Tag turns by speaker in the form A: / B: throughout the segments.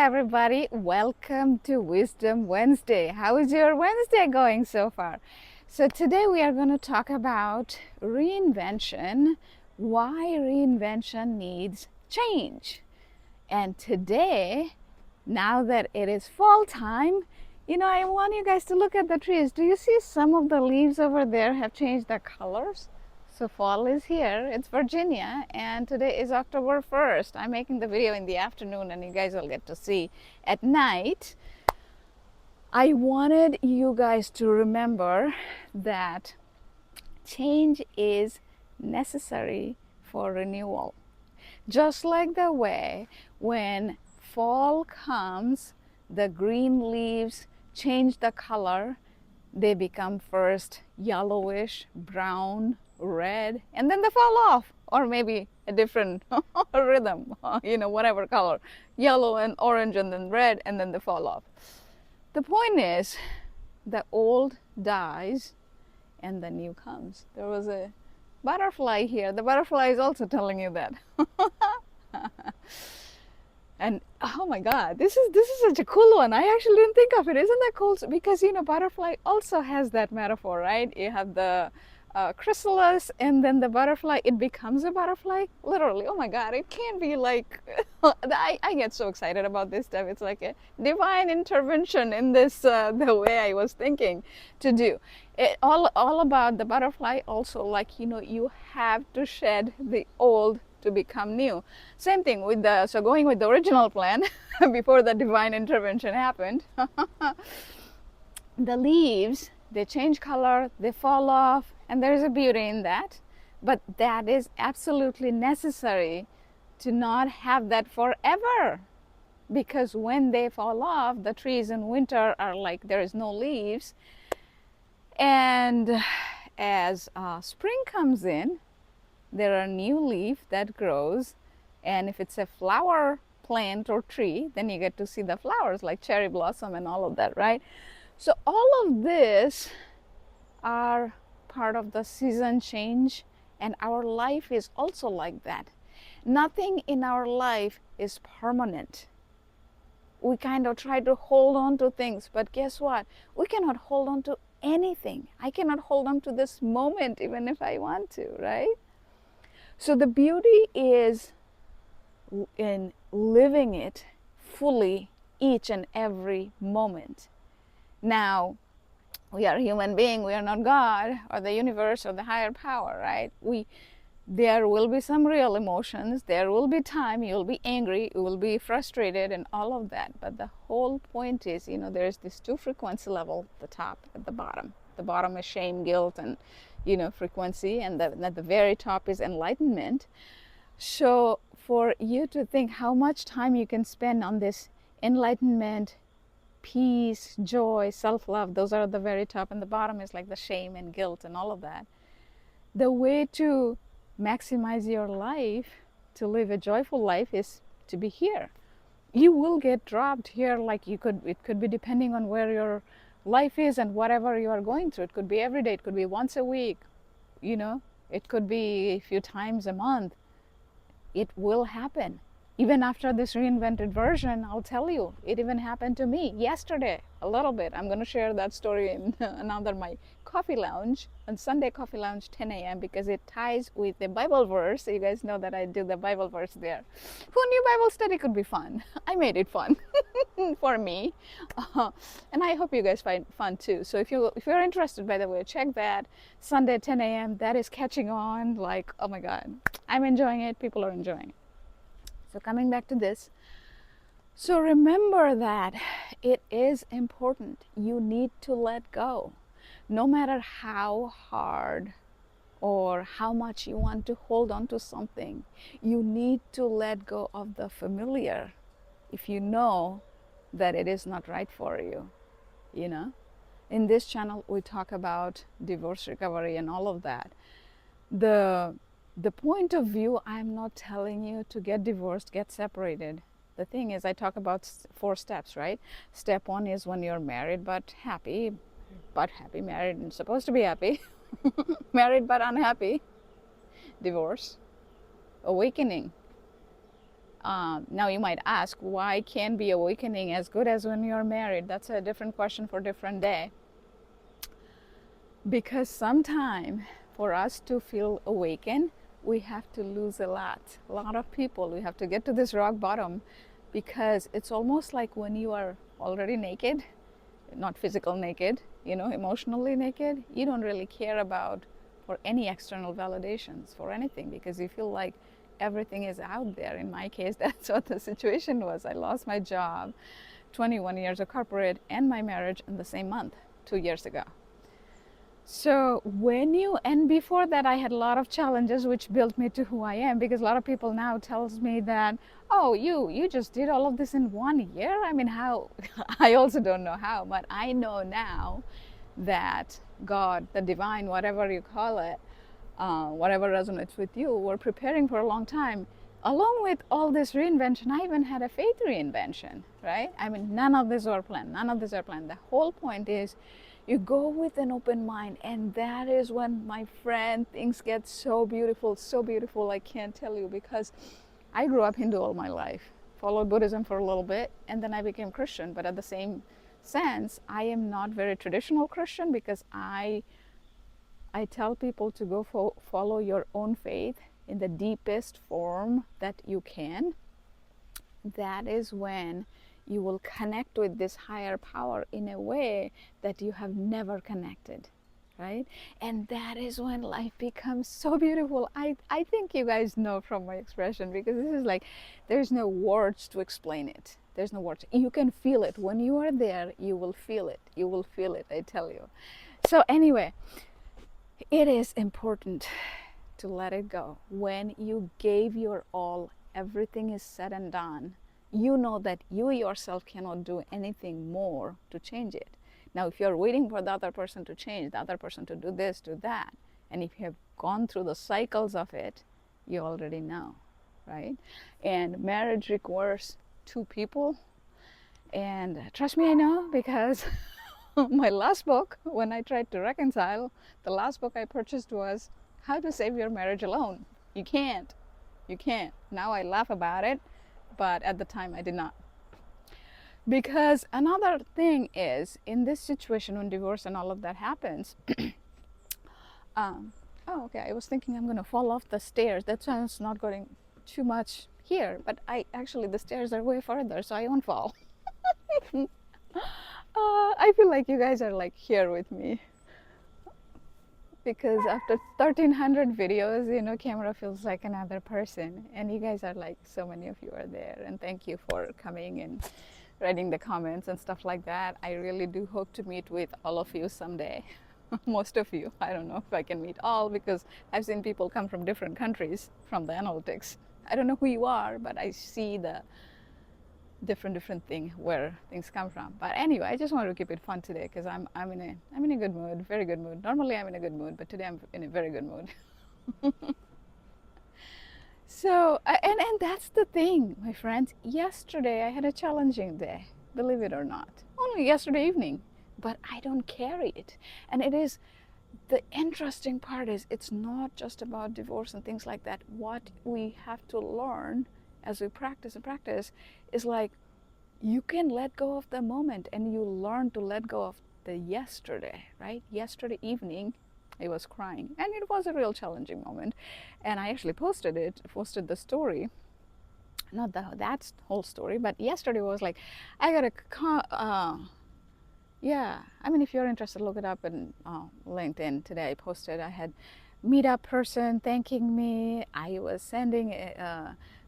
A: everybody. Welcome to Wisdom Wednesday. How is your Wednesday going so far? So, today we are going to talk about reinvention, why reinvention needs change. And today, now that it is fall time, I want you guys to look at the trees. Do you see some of the leaves over there have changed their colors? So fall is here. It's Virginia, and today is October 1st. I'm making the video in the afternoon, and you guys will get to see at night. I wanted you guys to remember that change is necessary for renewal. Just like the way when fall comes, the green leaves change the color. They become first yellowish, brown, red, and then they fall off, or maybe a different rhythm, whatever color, yellow and orange and then red, and then they fall off. The point is, the old dies and the new comes. There was a butterfly here. The butterfly is also telling you that. And oh my God, this is such a cool one. I actually didn't think of it. Isn't that cool? Because butterfly also has that metaphor, right? You have the chrysalis, and then the butterfly. It becomes a butterfly, literally. Oh my God, it can't be like. I get so excited about this stuff. It's like a divine intervention in this the way I was thinking to do. It all about the butterfly. Also, like you have to shed the old to become new. Same thing with going with the original plan before the divine intervention happened. The leaves, they change color, they fall off, and there's a beauty in that. But that is absolutely necessary to not have that forever. Because when they fall off, the trees in winter are like there is no leaves. And as spring comes in, there are new leaf that grows, and if it's a flower plant or tree, then you get to see the flowers like cherry blossom and all of that, right? So all of this are part of the season change, and our life is also like that. Nothing in our life is permanent. We kind of try to hold on to things, but guess what? We cannot hold on to anything. I cannot hold on to this moment even if I want to, right? So the beauty is in living it fully each and every moment. Now, we are human beings, we are not God or the universe or the higher power, right? There will be some real emotions, there will be time, you'll be angry, you will be frustrated and all of that. But the whole point is, there's this two frequency level, the top and the bottom. The bottom is shame, guilt, and frequency, and at the very top is enlightenment. So for you to think how much time you can spend on this enlightenment, peace, joy, self-love, those are at the very top, and the bottom is like the shame and guilt and all of that. The way to maximize your life, to live a joyful life, is to be here. You will get dropped here, like it could be depending on where your life is and whatever you are going through. It could be every day, it could be once a week, it could be a few times a month. It will happen. Even after this reinvented version, I'll tell you, it even happened to me yesterday a little bit. I'm going to share that story in another my coffee lounge, on Sunday coffee lounge, 10 a.m. because it ties with the Bible verse. You guys know that I do the Bible verse there. Who knew Bible study could be fun? I made it fun for me, and I hope you guys find fun too. So if you're interested, by the way, check that Sunday 10 a.m. That is catching on. Like, oh my God, I'm enjoying it. People are enjoying it. So coming back to this, so remember that it is important. You need to let go. No matter how hard or how much you want to hold on to something, you need to let go of the familiar if you know that it is not right for you. In this channel, we talk about divorce recovery and all of that. The point of view, I'm not telling you to get divorced, get separated. The thing is, I talk about 4 steps, right? Step 1 is when you're married but happy, married and supposed to be happy, married but unhappy, divorce, awakening, Now you might ask, why can't be awakening as good as when you're married? That's a different question for a different day. Because sometime for us to feel awakened, we have to lose a lot of people. We have to get to this rock bottom, because it's almost like when you are already naked, not physical naked, emotionally naked, you don't really care about for any external validations for anything, because you feel like everything is out there. In my case, that's what the situation was. I lost my job, 21 years of corporate, and my marriage in the same month 2 years ago. So and before that I had a lot of challenges which built me to who I am, because a lot of people now tells me that, oh, you just did all of this in 1 year. I mean, how? I also don't know how, but I know now that God, the divine, whatever you call it, whatever resonates with you, were preparing for a long time. Along with all this reinvention, I even had a faith reinvention, right? I mean, none of this are planned. The whole point is you go with an open mind, and that is when, my friend, things get so beautiful, I can't tell you, because I grew up Hindu all my life, followed Buddhism for a little bit, and then I became Christian. But at the same sense, I am not very traditional Christian, because I tell people to go follow your own faith in the deepest form that you can. That is when you will connect with this higher power in a way that you have never connected, right? And that is when life becomes so beautiful. I think you guys know from my expression, because this is like, there's no words to explain it. There's no words. You can feel it. When you are there, you will feel it. I tell you. So anyway, it is important to let it go. When you gave your all, everything is said and done, you know that you yourself cannot do anything more to change it. Now, if you're waiting for the other person to change, the other person to do this, do that, and if you have gone through the cycles of it, you already know, right? And marriage requires two people. And trust me, I know, because my last book, when I tried to reconcile, the last book I purchased was How to Save Your Marriage Alone. You can't. Now I laugh about it, but at the time I did not. Because another thing is, in this situation when divorce and all of that happens, oh, okay, I was thinking I'm going to fall off the stairs. That's why it's not going too much here, but the stairs are way further, so I won't fall. I feel like you guys are like here with me, because after 1300 videos, camera feels like another person, and you guys are like, so many of you are there, and thank you for coming and writing the comments and stuff like that. I really do hope to meet with all of you someday. Most of you. I don't know if I can meet all, because I've seen people come from different countries from the analytics. I don't know who you are, but I see the different thing where things come from. But anyway, I just want to keep it fun today, because I'm in a good mood, very good mood. Normally I'm in a good mood, but today I'm in a very good mood. So and that's the thing, my friends. Yesterday I had a challenging day, believe it or not. Only yesterday evening, but I don't carry it. And it is, the interesting part is, it's not just about divorce and things like that. What we have to learn as we practice is like, you can let go of the moment, and you learn to let go of the yesterday, right? Yesterday evening I was crying, and it was a real challenging moment, and I actually posted the story, not that whole story, but yesterday was like, I got a yeah, I mean, if you're interested, look it up in LinkedIn. Today I posted, I had meetup person thanking me. I was sending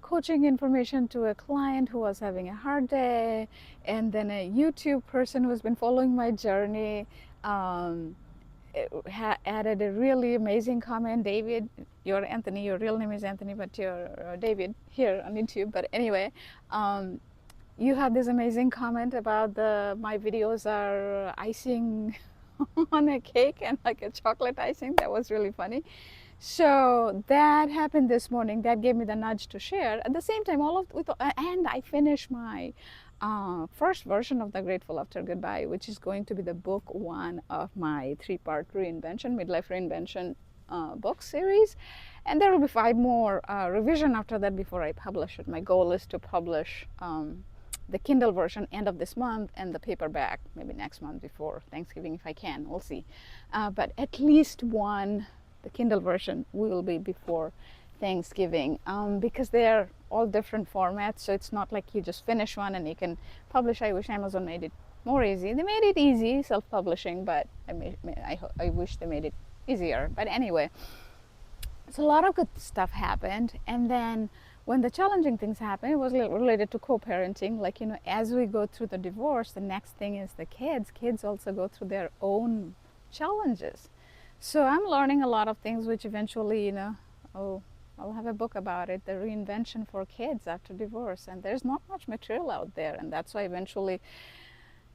A: coaching information to a client who was having a hard day, and then a YouTube person who's been following my journey added a really amazing comment. David, you're Anthony, your real name is Anthony, but you're David here on YouTube. But anyway, you had this amazing comment about my videos are icing on a cake, and like a chocolate icing. That was really funny. So that happened this morning. That gave me the nudge to share. At the same time, and I finished my first version of The Grateful After Goodbye, which is going to be the book one of my 3-part Midlife Reinvention book series. And there will be 5 more revision after that before I publish it. My goal is to publish the Kindle version end of this month, and the paperback maybe next month before Thanksgiving if I can. We'll see. But at least one, the Kindle version, will be before Thanksgiving, because they're all different formats. So it's not like you just finish one and you can publish. I wish Amazon made it more easy. They made it easy, self-publishing, but I wish they made it easier. But anyway, so a lot of good stuff happened. And then when the challenging things happened, it was related to co-parenting. Like, as we go through the divorce, the next thing is the kids. Kids also go through their own challenges. So I'm learning a lot of things, which eventually, I'll have a book about it, the reinvention for kids after divorce. And there's not much material out there. And that's why eventually,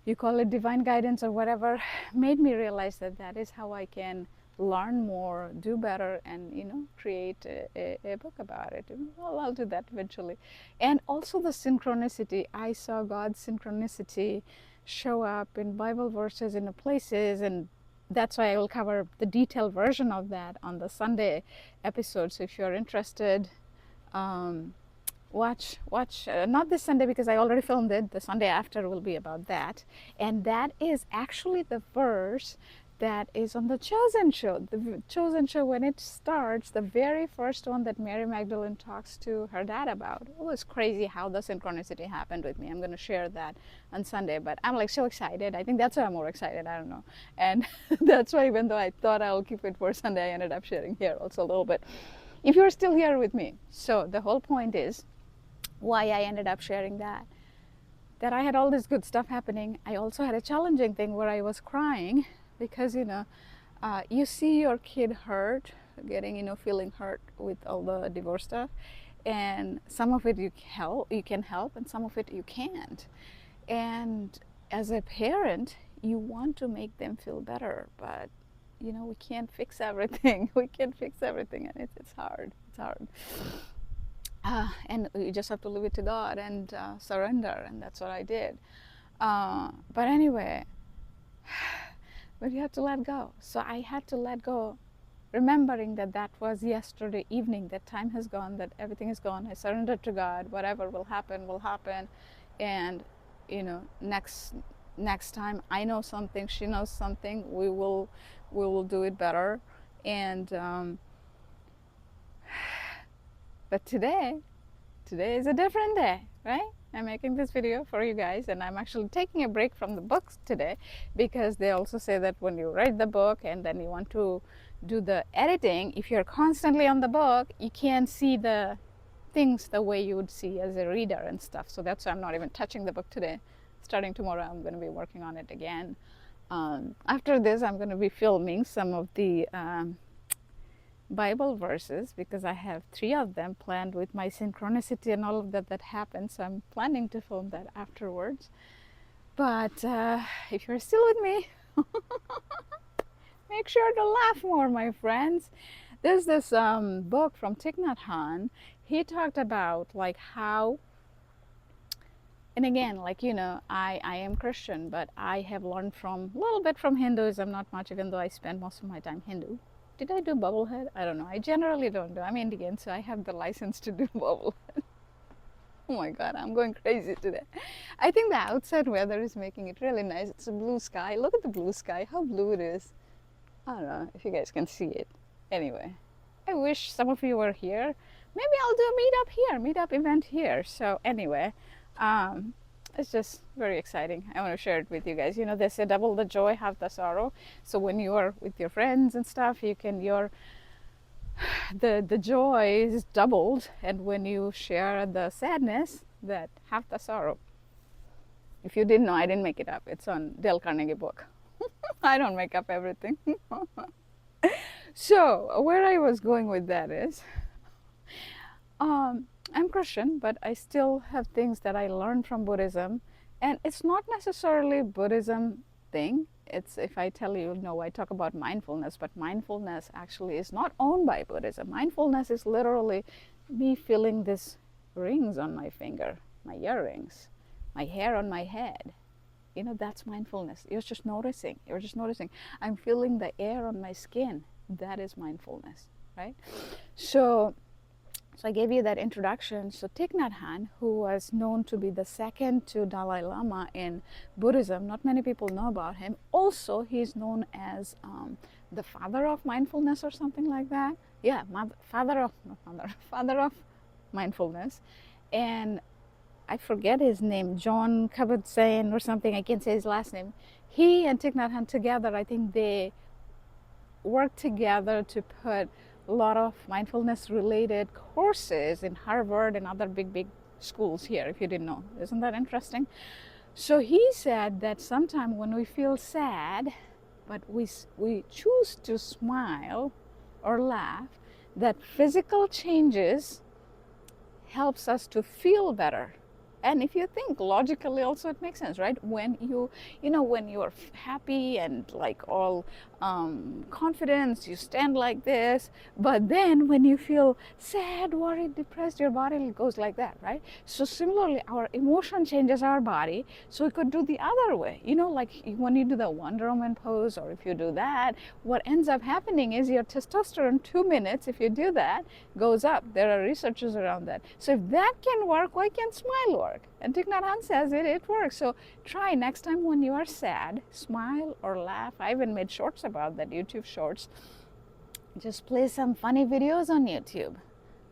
A: you call it divine guidance or whatever, made me realize that that is how I can learn more, do better, and create a book about it. Well, I'll do that eventually. And also the synchronicity. I saw God's synchronicity show up in Bible verses in places, and that's why I will cover the detailed version of that on the Sunday episode. So if you're interested, watch not this Sunday because I already filmed it. The Sunday after will be about that, and that is actually the verse that is on the Chosen show. The Chosen show, when it starts, the very first one that Mary Magdalene talks to her dad about. It was crazy how the synchronicity happened with me. I'm going to share that on Sunday, but I'm like so excited. I think that's why I'm more excited. I don't know. And that's why, even though I thought I'll keep it for Sunday, I ended up sharing here also a little bit. If you're still here with me. So the whole point is why I ended up sharing that I had all this good stuff happening. I also had a challenging thing where I was crying because you see your kid hurt, feeling hurt with all the divorce stuff, and some of it you can help, and some of it you can't. And as a parent, you want to make them feel better, but we can't fix everything. We can't fix everything, and it's hard. It's hard. And you just have to leave it to God and surrender, and that's what I did. But anyway, but you have to let go. So I had to let go, remembering that was yesterday evening, that time has gone, that everything is gone. I surrendered to God. Whatever will happen, and next time I know something, she knows something, we will do it better. And but today is a different day, right? I'm making this video for you guys, and I'm actually taking a break from the books today, because they also say that when you write the book and then you want to do the editing, if you're constantly on the book, you can't see the things the way you would see as a reader and stuff. So that's why I'm not even touching the book today. Starting tomorrow, I'm going to be working on it again. After this, I'm going to be filming some of the Bible verses, because I have 3 of them planned with my synchronicity and all of that happened. So I'm planning to film that afterwards. But if you're still with me, make sure to laugh more, my friends. There's this book from Thich Nhat Hanh. He talked about how, and again, I am Christian, but I have learned a little bit from Hinduism, not much, even though I spend most of my time Hindu. Did I do bubblehead? I don't know. I generally don't do. I'm Indian, so I have the license to do bubblehead. Oh my God, I'm going crazy today. I think the outside weather is making it really nice. It's a blue sky. Look at the blue sky, how blue it is. I don't know if you guys can see it. Anyway, I wish some of you were here. Maybe I'll do a meetup event here. So anyway, it's just very exciting. I want to share it with you guys. They say double the joy, half the sorrow. So when you are with your friends and stuff, the joy is doubled, and when you share the sadness, that half the sorrow. If you didn't know, I didn't make it up. It's on Dale Carnegie book. I don't make up everything. So where I was going with that is, I'm Christian, but I still have things that I learned from Buddhism, and it's not necessarily Buddhism thing. It's, if I tell you, no, I talk about mindfulness, but mindfulness actually is not owned by Buddhism. Mindfulness is literally me feeling these rings on my finger, my earrings, my hair on my head. That's mindfulness. You're just noticing. I'm feeling the air on my skin. That is mindfulness, right? So I gave you that introduction. So Thich Nhat Hanh, who was known to be the second to Dalai Lama in Buddhism, not many people know about him. Also, he's known as the father of mindfulness or something like that. Yeah, father of mindfulness. And I forget his name, John Kabat-Zinn or something. I can't say his last name. He and Thich Nhat Hanh together, I think they worked together to put a lot of mindfulness related courses in Harvard and other big schools here, if you didn't know. Isn't that interesting? So he said that sometime when we feel sad, but we choose to smile or laugh, that physical changes helps us to feel better. And if you think logically also, it makes sense, right? When when you're happy and like all confidence, you stand like this. But then when you feel sad, worried, depressed, your body goes like that, right? So similarly, our emotion changes our body. So we could do the other way, like when you do the Wonder Woman pose, or if you do that, what ends up happening is your testosterone 2 minutes, if you do that, goes up. There are researchers around that. So if that can work, why can't smile work? And Thich Nhat Hanh says it works. So try next time when you are sad, smile or laugh. I even made shorts about that, YouTube shorts. Just play some funny videos on YouTube,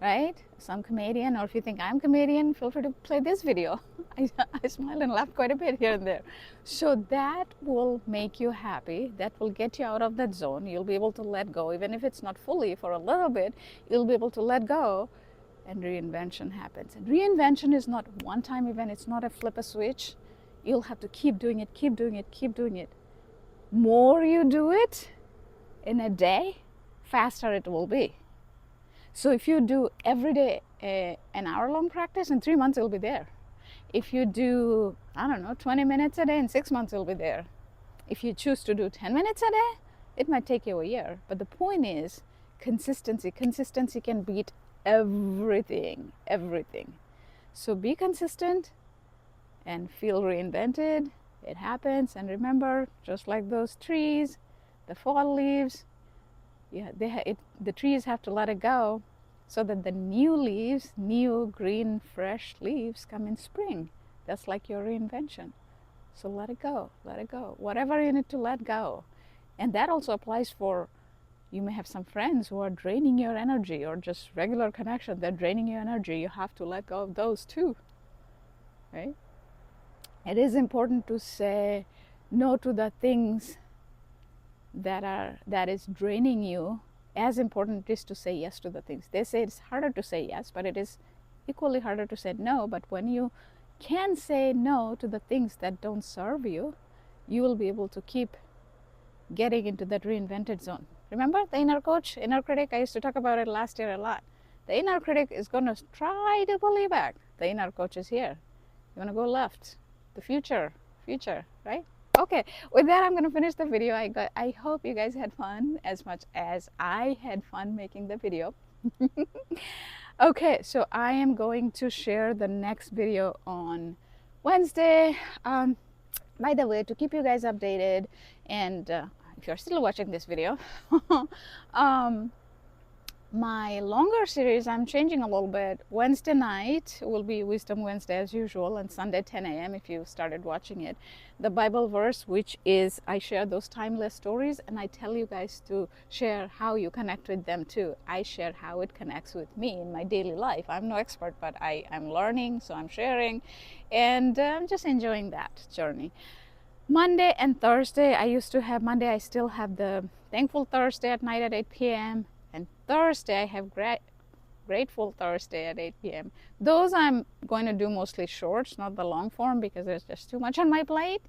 A: right? Some comedian, or if you think I'm comedian, feel free to play this video. I smile and laugh quite a bit here and there. So that will make you happy. That will get you out of that zone. You'll be able to let go, even if it's not fully, for a little bit, you'll be able to let go. And reinvention happens. And reinvention is not one-time event. It's not a flip a switch. You'll have to keep doing it, keep doing it, keep doing it. More you do it in a day, faster it will be. So if you do every day an hour-long practice, in 3 months it'll be there. If you do, 20 minutes a day, in 6 months it'll be there. If you choose to do 10 minutes a day, it might take you a year. But the point is consistency. Consistency can beat everything. So be consistent and feel reinvented. It happens. And remember, just like those trees, the fall leaves, the trees have to let it go so that the new leaves, new green fresh leaves, come in spring. That's like your reinvention. So let it go, whatever you need to let go. And that also applies for, you may have some friends who are draining your energy, or just regular connection, they're draining your energy. You have to let go of those too, right? It is important to say no to the things that is draining you. As important it is to say yes to the things. They say it's harder to say yes, but it is equally harder to say no. But when you can say no to the things that don't serve you, you will be able to keep getting into that reinvented zone. Remember the inner coach, inner critic? I used to talk about it last year a lot. The inner critic is going to try to pull you back. The inner coach is here. You want to go left. The future, right? Okay, with that, I'm going to finish the video. I hope you guys had fun as much as I had fun making the video. Okay, so I am going to share the next video on Wednesday. By the way, to keep you guys updated, and if you're still watching this video, my longer series, I'm changing a little bit. Wednesday night will be Wisdom Wednesday as usual, and Sunday 10 a.m. if you started watching it. The Bible verse, which is, I share those timeless stories, and I tell you guys to share how you connect with them too. I share how it connects with me in my daily life. I'm no expert, but I'm learning, so I'm sharing, and I'm just enjoying that journey. Monday and Thursday, Monday I still have the Thankful Thursday at night at 8 p.m. And Thursday, I have Grateful Thursday at 8 p.m. Those I'm going to do mostly shorts, not the long form, because there's just too much on my plate.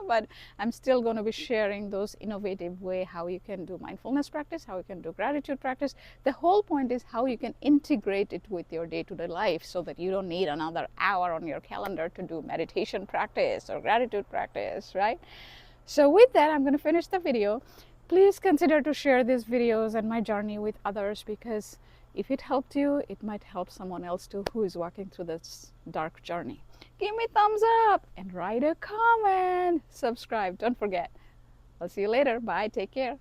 A: But I'm still going to be sharing those innovative way how you can do mindfulness practice, how you can do gratitude practice. The whole point is how you can integrate it with your day-to-day life so that you don't need another hour on your calendar to do meditation practice or gratitude practice, right? So with that, I'm going to finish the video. Please consider to share these videos and my journey with others, because if it helped you, it might help someone else too who is walking through this dark journey. Give me a thumbs up and write a comment. Subscribe. Don't forget. I'll see you later. Bye. Take care.